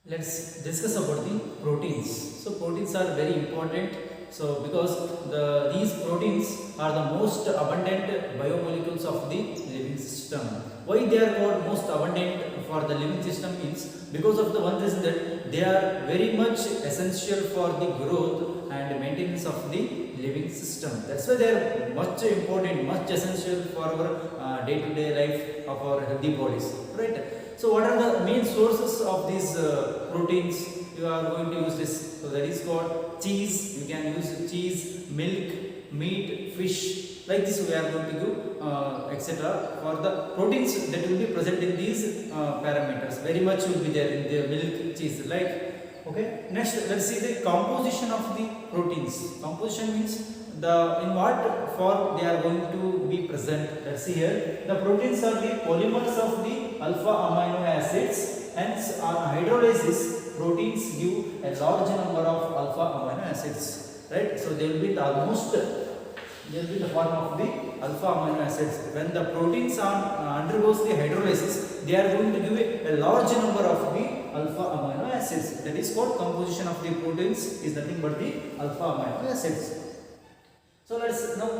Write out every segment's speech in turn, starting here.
Let's discuss about the proteins. So proteins are very important. So because these proteins are the most abundant biomolecules of the living system. Why they are called most abundant for the living system means because of the one reason that they are very much essential for the growth and maintenance of the living system. That's why they are much important, much essential for our day-to-day life of our healthy bodies, right? So what are the main sources of these proteins? You are going to use this. So that is called cheese. You can use cheese, milk, meat, fish. Like this we are going to do, etc. For the proteins that will be present in these parameters, very much will be there in the milk, cheese. Like, okay. Next, let's see the composition of the proteins. Composition means in what form they are going to be present. Let's see here. The proteins are the polymers of the alpha amino acids. Hence, on hydrolysis, proteins give a large number of alpha amino acids. Right? So they will be the form of the alpha amino acids. When the proteins undergoes the hydrolysis, they are going to give a large number of the alpha amino acids. That is called composition of the proteins is nothing but the alpha amino acids. So let's now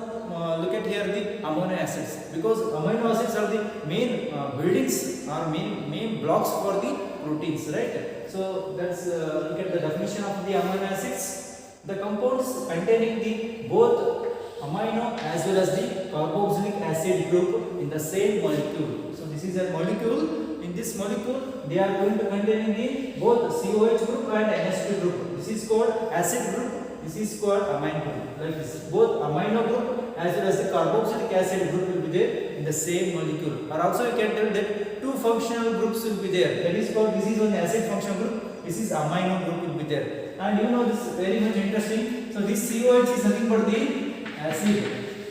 look at here the amino acids, because amino acids are the main buildings or main blocks for the proteins, right? So let's look at the definition of the amino acids. The compounds containing the both amino as well as the carboxylic acid group in the same molecule. So this is a molecule. In this molecule, they are going to contain the both COH group and NH2 group. This is called acid group. This is called amine group. Like this, both amino group as well as the carboxylic acid group will be there in the same molecule. Or also you can tell that two functional groups will be there. That is called, this is one acid functional group. This is amino group will be there. And you know this is very much interesting. So this COH is nothing but the acid,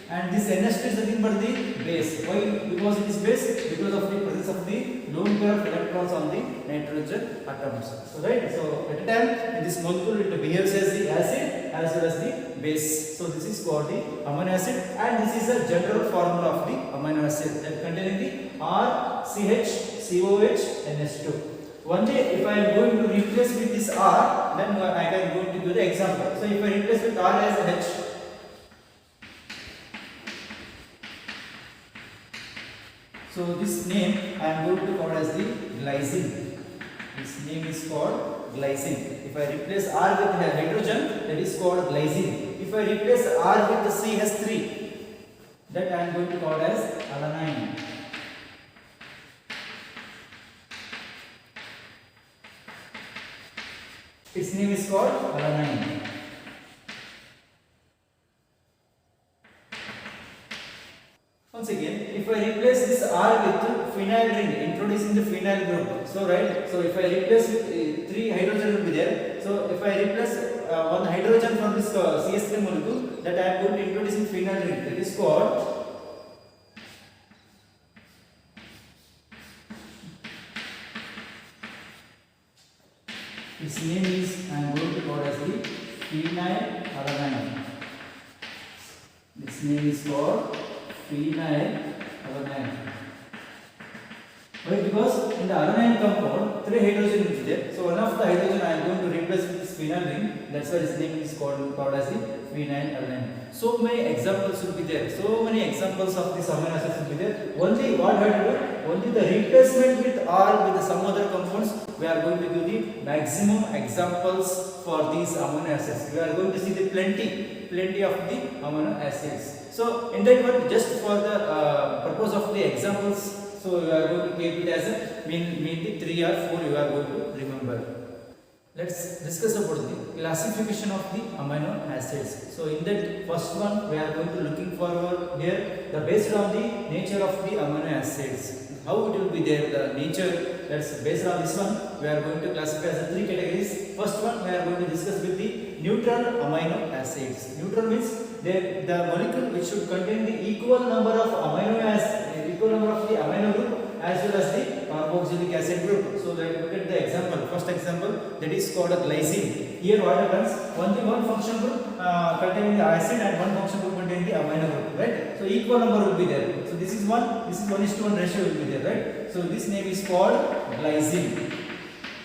and this NH2 is nothing but the base. Why? Because it is base because of the presence of the lone pair of electrons on the nitrogen atoms. So right. So at a time in this molecule it behaves as the acid as well as the base. So this is called the amino acid, and this is a general formula of the amino acid that containing the R, CH, COH, NH2. One day if I am going to replace with this R, then I can going to do the example. So if I replace with R as H, so this name I am going to call as the glycine. This name is called glycine. If I replace R with hydrogen, that is called glycine. If I replace R with the CH3, that I am going to call as alanine. Its name is called alanine. Once again, if I replace this R with phenyl ring, introducing the phenyl group. So right, so if I replace with 3 hydrogen will be there. So if I replace one hydrogen from this CH3 molecule, that I am going to introducing phenyl ring. That is called its name is I am going to call as the phenylalanine. Its name is called phenylalanine. Why? Because in the alanine compound, 3 hydrogen will be there. So one of the hydrogen I am going to replace with this phenyl ring. That's why its name is called as the phenylalanine. So many examples will be there. So many examples of these amino acids will be there. Only what I have to do? Only the replacement with R with some other compounds. We are going to give the maximum examples for these amino acids. We are going to see the plenty of the amino acids. So in that one, just for the purpose of the examples, so you are going to keep it as a mainly 3 or 4 you are going to remember. Let's discuss about the classification of the amino acids. So in that first one, we are going to looking forward here based on the nature of the amino acids. How it will be there, the nature, that's based on this one, we are going to classify as 3 categories. First one, we are going to discuss with the neutral amino acids. Neutral means the molecule which should contain the equal number of amino acids, equal number of the amino group as well as the carboxylic acid group. So let's look at the example. First example, that is called a glycine. Here what happens? Only one function group containing the acid and one function group containing the amino group, right? So equal number will be there. So this is 1 is to 1 ratio will be there, right? So this name is called glycine.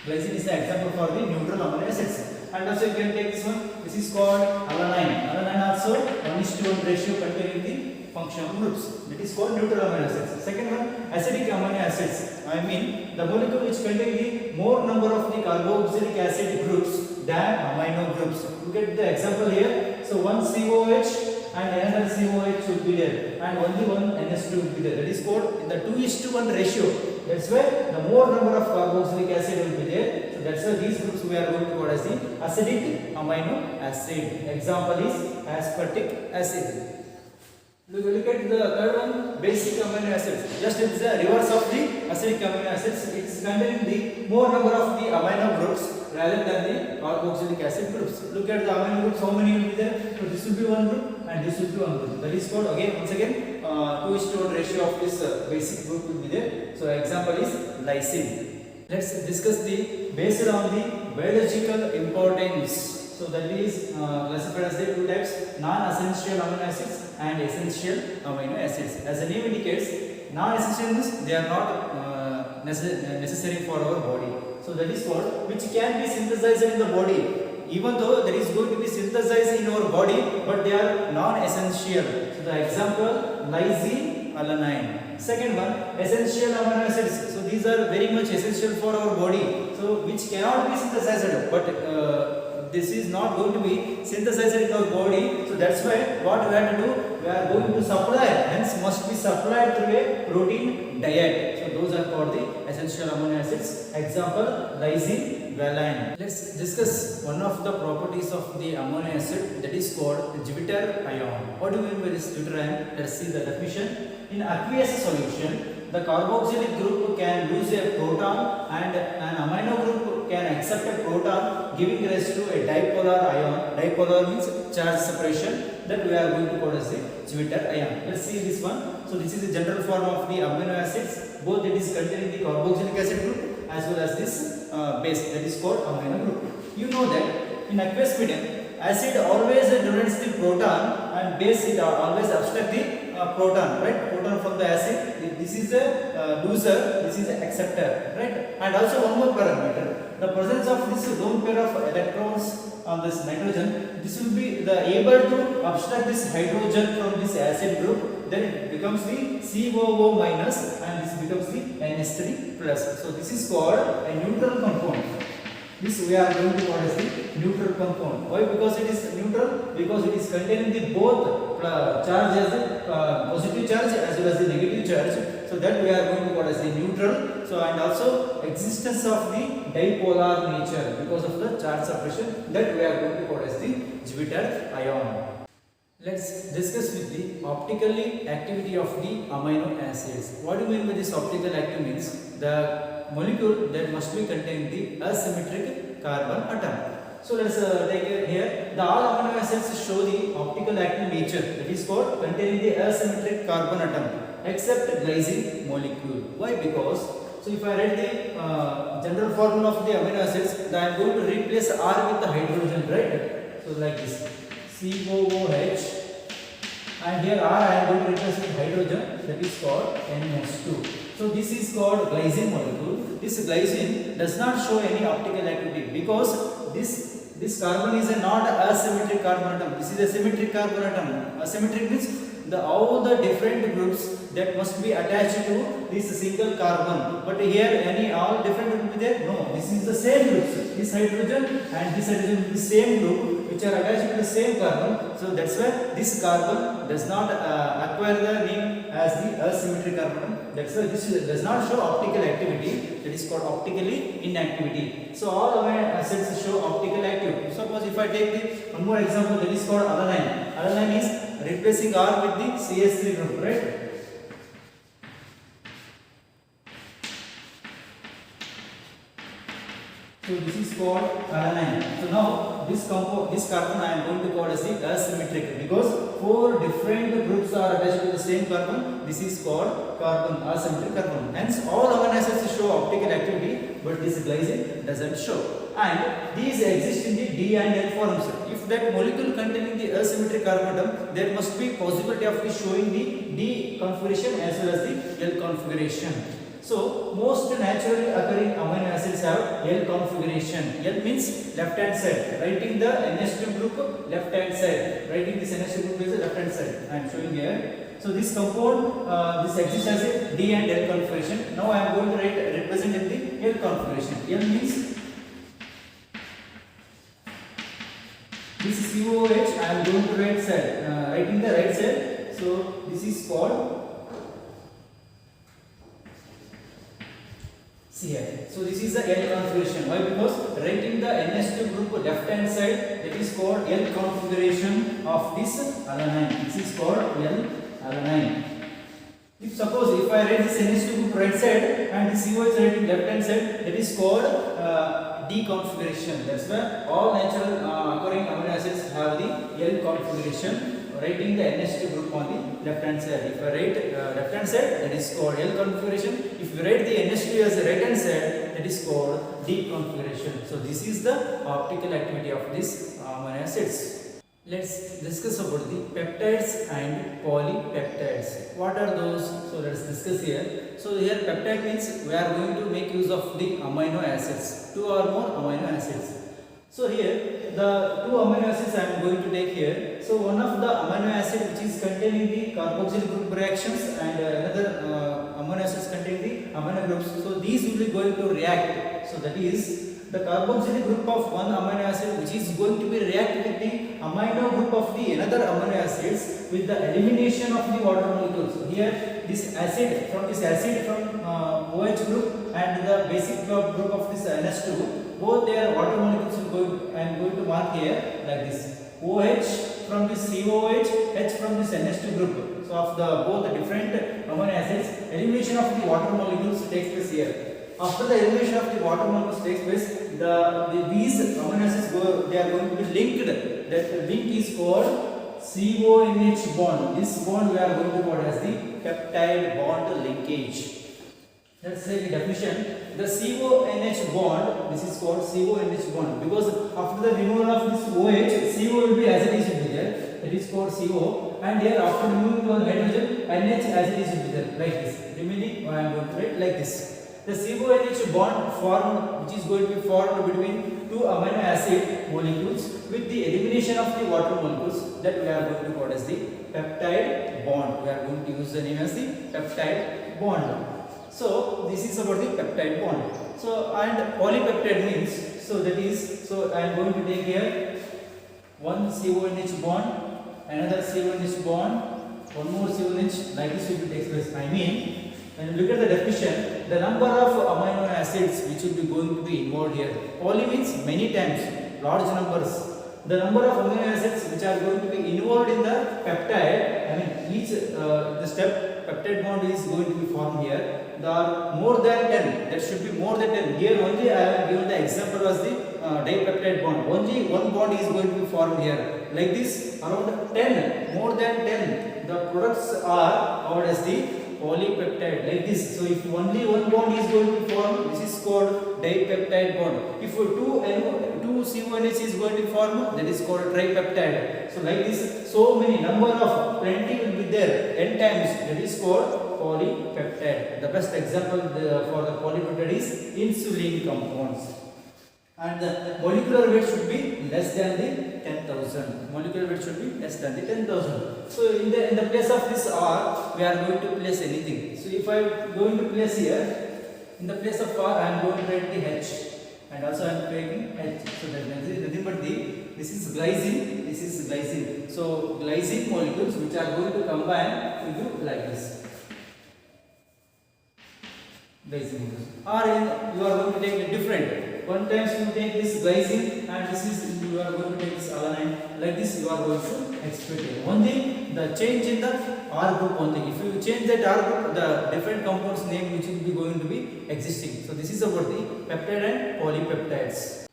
Glycine is the example for the neutral amino acids. And also you can take this one. This is called alanine. Alanine also 1:1 ratio containing the functional groups. That is called neutral amino acids. Second one, acidic amino acids. I mean the molecule which contain the more number of the carboxylic acid groups than amino groups. Look at the example here. So one COH and another COH will be there, and only one NH2 will be there. That is called in the 2:1 ratio. That's why the more number of carboxylic acid will be there. So that's why these groups we are going to call as the acidic amino acid. Example is aspartic acid. Look at the third one, basic amino acids. Just it's the reverse of the acidic amino acids. It is containing the more number of the amino groups rather than the carboxylic acid groups. Look at the amino groups, how many will be there? So this will be one group and this will be one group. That is called again once again 2:1 ratio of this basic group will be there. So example is lysine. Let's discuss the based on the biological importance. So that is classified as the two types: non-essential amino acids and essential amino acids. As the name indicates, non-essential means they are not necessary for our body. So that is called which can be synthesized in the body. Even though there is going to be synthesized in our body, but they are non-essential. So the example lysine, alanine. Second one, essential amino acids. So these are very much essential for our body. So which cannot be synthesized, but this is not going to be synthesized in our body. So that's why what we have to do, we are going to supply, hence must be supplied through a protein diet. So those are called the essential amino acids. Example lysine, valine. Let's discuss one of the properties of the amino acid, that is called Jupiter ion. What do you mean by this Jupiter ion? Let's see the definition. In aqueous solution, the carboxylic group can lose a proton and an amino group can accept a proton, giving rise to a dipolar ion. Dipolar means charge separation, that we are going to call as the Jupiter ion. Let's see this one. So this is the general form of the amino acids. Both it is containing the carboxylic acid group as well as this base, that is called amino group. You know that in aqueous medium, acid always donates the proton and base it always obstruct the proton, right? Proton from the acid. This is a loser, this is an acceptor, right? And also one more parameter, the presence of this lone pair of electrons on this nitrogen, this will be able to obstruct this hydrogen from this acid group. Then it becomes the COO minus and this becomes the NH3 plus. So this is called a neutral compound. This we are going to call as the neutral compound. Why? Because it is neutral, because it is containing the both charge as the positive charge as well as the negative charge. So that we are going to call as the neutral. So and also existence of the dipolar nature because of the charge separation, that we are going to call as the Jupiter ion. Let's discuss with the optically activity of the amino acids. What do you mean by this optical activity? Means the molecule that must be containing the asymmetric carbon atom. So let's take it here. The all amino acids show the optical active nature, that is called containing the asymmetric carbon atom, except glycine molecule. Why? Because so if I write the general formula of the amino acids, then I am going to replace R with the hydrogen, right? So like this, COOH, and here R I am going to replace with hydrogen, that is called NH2. So this is called glycine molecule. This glycine does not show any optical activity because this carbon is a not asymmetric carbon atom. This is a symmetric carbon atom. Asymmetric means all the different groups that must be attached to this single carbon. But here all different will be there? No. This is the same groups. This hydrogen and this hydrogen will be the same group which are attached to the same carbon. So that's why this carbon does not acquire the name as the asymmetric carbon atom. That's why this does not show optical activity. That is called optically inactivity. So all amino acids show optical activity. Suppose if I take one more example, that is called alanine. Alanine is replacing R with the CH3 group, right? So this is called alanine. So now this carbon I am going to call as the asymmetric because 4 different groups are attached to the same carbon. This is called asymmetric carbon. Hence all amino acids show optical activity, but this glycine doesn't show. And these exist in the D and L forms. If that molecule containing the asymmetric carbon atom, there must be possibility of showing the D configuration as well as the L configuration. So most naturally occurring amino acids have L configuration. L means left hand side. Writing the NH2 group left hand side. Writing this NH2 group is the left hand side. I am showing here. So this compound, this exists as a D and L configuration. Now I am going to represent in the L configuration. L means this is COOH. I am going to writing the right side. So this is called Cl. So this is the L configuration. Why? Because writing the NH2 group left hand side, that is called L configuration of this alanine. This is called L alanine. If suppose if I write this NH2 group right side and the CO is writing left hand side, that is called D configuration. That's why all natural occurring amino acids have the L configuration. Writing the NH2 group on the left hand side. If I write left hand side, that is called L configuration. If you write the NH2 as the right hand side, that is called D configuration. So this is the optical activity of these amino acids. Let's discuss about the peptides and polypeptides. What are those? So let's discuss here. So here peptide means we are going to make use of the amino acids, 2 or more amino acids. So here the 2 amino acids I am going to take here. So one of the amino acid which is containing the carboxyl group reactions and another amino acids containing the amino groups. So these will be going to react. So that is the carboxyl group of one amino acid which is going to be react with the amino group of the another amino acids with the elimination of the water molecules. So here this acid from OH group and the basic group of this NH2, both their water molecules will I am going to mark here like this. OH from this COOH, H from this NH2 group. So of the both different amino acids, elimination of the water molecules takes place here. After the elimination of the water molecules takes place, these amino acids they are going to be linked. That link is called CONH bond. This bond we are going to call as the peptide bond linkage. Let's say the definition. The CONH bond, this is called CONH bond because after the removal of this OH, CO will be as it is will be there. That is called CO. And here after removing one hydrogen, NH as it is will be there like this. Remaining I am going to write like this. The CONH bond formed, which is going to be formed between 2 amino acid molecules with the elimination of the water molecules, that we are going to call as the peptide bond. We are going to use the name as the peptide bond. So this is about the peptide bond. So and polypeptide means, so that is, so I am going to take here one CONH bond, another CONH bond, one more CONH, like this will be takes place. I mean, when you look at the definition, the number of amino acids which will be going to be involved here. Poly means many times, large numbers. The number of amino acids which are going to be involved in the peptide, I mean each the step peptide bond is going to be formed here. There are more than 10. There should be more than 10. Here only I have given the example as the dipeptide bond. Only one bond is going to be formed here. Like this, around 10, more than 10. The products are called as the polypeptide like this. So if only one bond is going to form, this is called dipeptide bond. If two CONH is going to form, that is called tripeptide. So like this, so many number of plenty will be there, n times, that is called polypeptide. The best example for the polypeptide is insulin compounds. And the molecular weight should be less than the 10,000. Molecular weight should be less than the 10,000. So in the place of this R, we are going to place anything. So if I am going to place here, in the place of R, I am going to write the H, and also I am taking H. So that is nothing but this is glycine, this is glycine. So glycine molecules which are going to combine with you like this. Glycine molecules. Or you are going to take a different. One times you take this glycine and this is you are going to take this alanine. Like this you are going to expect it. Only the change in the R group only. If you change that R group, the different compounds name which will be going to be existing. So this is about the peptide and polypeptides.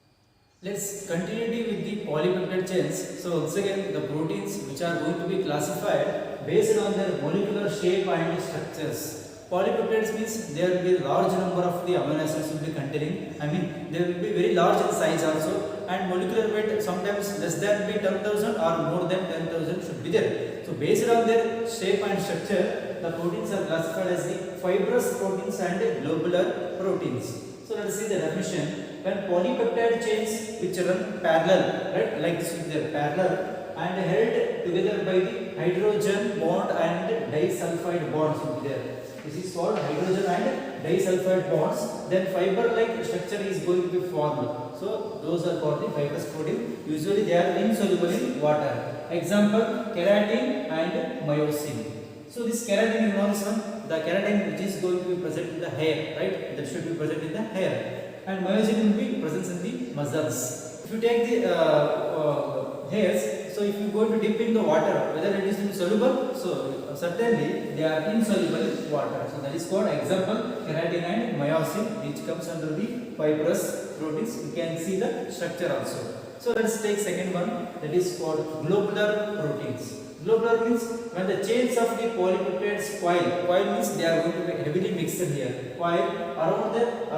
Let's continue with the polypeptide chains. So once again, the proteins which are going to be classified based on their molecular shape and structures. Polypeptides means there will be large number of the amino acids will be containing. I mean they will be very large in size also, and molecular weight sometimes less than 10,000 or more than 10,000 should be there. So based on their shape and structure, the proteins are classified as the fibrous proteins and globular proteins. So let us see the definition. When polypeptide chains which run parallel, right, like this will be there, parallel and held together by the hydrogen bond and disulfide bonds will be there. This is called hydrogen and disulfide bonds. Then fiber-like structure is going to be formed. So those are called the fibrous protein. Usually they are insoluble in water. Example: keratin and myosin. So this keratin, you know this one, the keratin which is going to be present in the hair, right? That should be present in the hair. And myosin will be present in the muscles. If you take the hairs, so if you go to dip in the water, whether it is soluble, so certainly they are insoluble in water. So that is called example keratin and myosin, which comes under the fibrous proteins. You can see the structure also. So let's take second one, that is called globular proteins. Globular means when the chains of the polypeptides coil means they are going to be heavily mixed here. Coil around it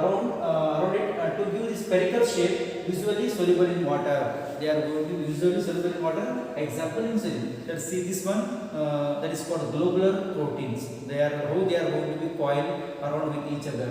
to give this spherical shape, usually soluble in water. They are going to be usually soluble in water. Example insulin. Let's see this one. That is called globular proteins. They are going to be coiled around with each other.